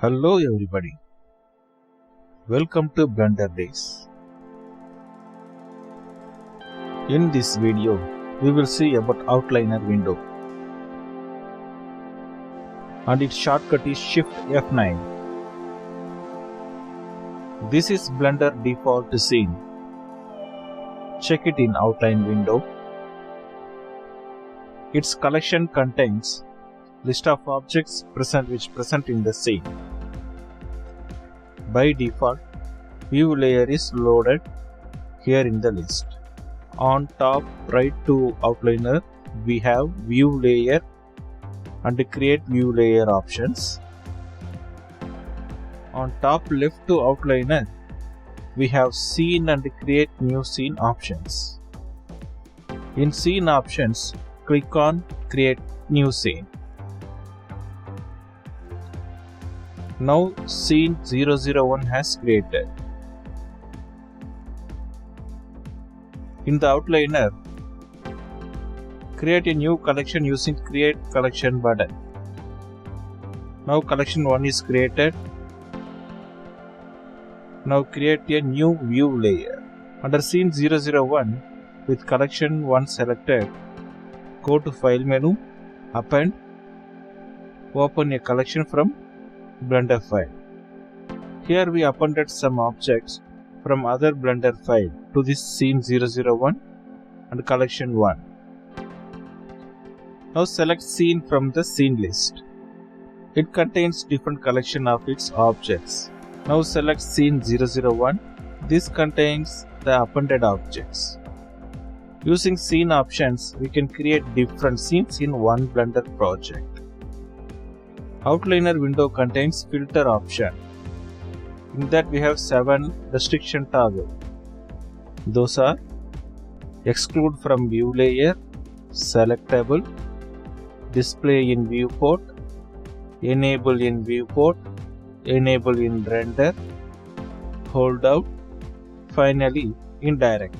Hello everybody, welcome to Blender Days. In this video, we will see about Outliner window and its shortcut is Shift F9. This is Blender default scene. Check it in Outline window. Its collection contains list of objects present in the scene. By default, view layer is loaded here in the list. On top right to Outliner, we have view layer and create view layer options. On top left to Outliner, we have scene and create new scene options. In scene options, click on create new scene. Now scene 001 has created. In the Outliner, create a new collection using create collection button. Now collection 1 is created. Now create a new view layer. Under scene 001 with collection 1 selected, go to file menu, append, open a collection from Blender file. Here we appended some objects from other Blender file to this scene 001 and collection 1. Now select scene from the scene list. It contains different collection of its objects. Now select scene 001. This contains the appended objects. Using scene options, we can create different scenes in one Blender project. Outliner window contains filter option. In that we have 7 restriction toggle. Those are exclude from view layer, selectable, display in viewport, enable in viewport, enable in render, hold out, finally indirect.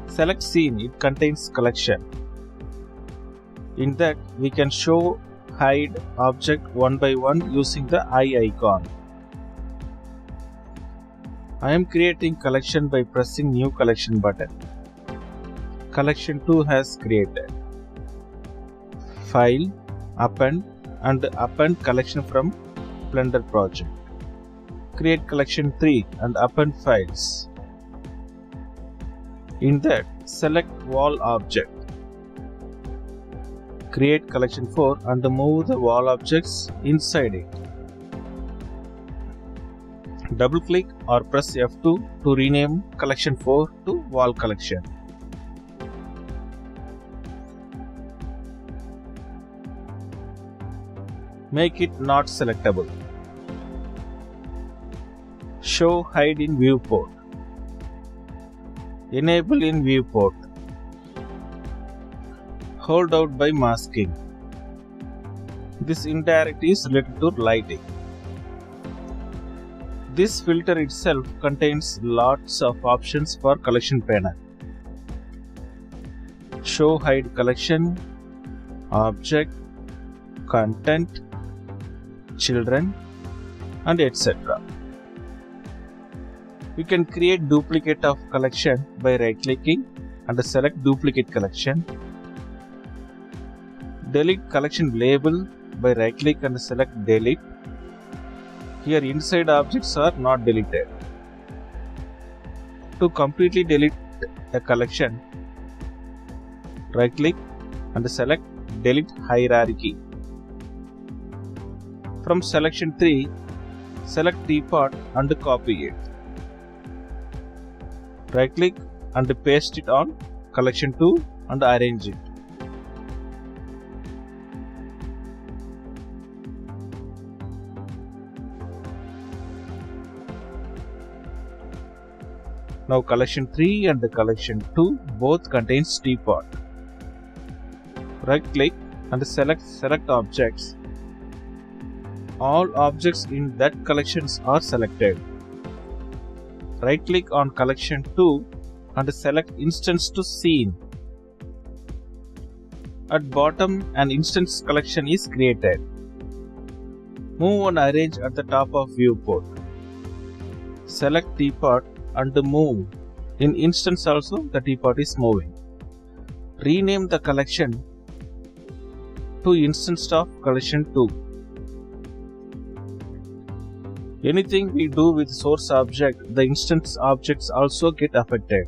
Select scene, it contains collection. In that, we can show hide object one by one using the eye icon. I am creating collection by pressing new collection button. Collection 2 has created. File, append and append collection from Blender project. Create collection 3 and append files. In that, select wall object. Create collection 4 and move the wall objects inside it. Double click or press F2 to rename collection 4 to wall collection. Make it not selectable. Show hide in viewport. Enable in viewport. Hold out by masking. This indirect is related to lighting. This filter itself contains lots of options for collection panel. Show hide collection, object, content, children and etc. We can create duplicate of collection by right clicking and select duplicate collection. Delete collection label by right click and select delete. Here inside objects are not deleted. To completely delete a collection, right click and select delete hierarchy. From selection 3, select teapot and copy it. Right click and paste it on collection 2 and arrange it. Now collection 3 and collection 2 both contains teapot. Right click and select objects. All objects in that collections are selected. Right click on collection 2 and select instance to scene. At bottom, an instance collection is created. Move and arrange at the top of viewport. Select teapot and move. In instance also, the teapot is moving. Rename the collection to instance of collection 2. Anything we do with source object, the instance objects also get affected.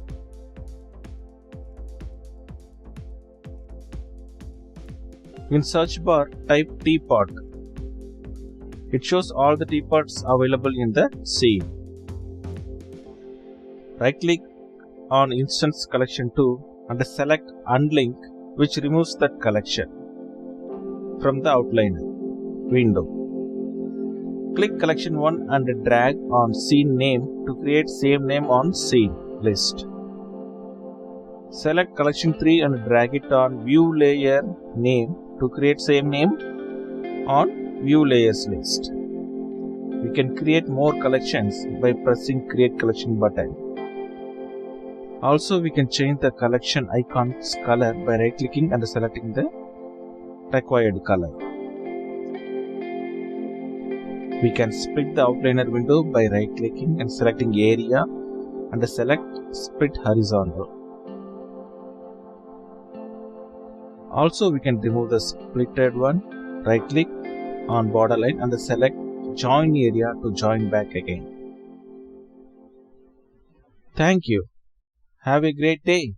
In search bar, type teapot. It shows all the teapots available in the scene. Right click on instance collection 2 and select unlink, which removes that collection from the outliner window. Click collection 1 and drag on scene name to create same name on scene list. Select collection 3 and drag it on view layer name to create same name on view layers list. We can create more collections by pressing create collection button. Also, we can change the collection icon's color by right clicking and selecting the required color. We can split the outliner window by right clicking and selecting area and select split horizontal. Also, we can remove the splitted one. Right click on borderline and select join area to join back again. Thank you. Have a great day.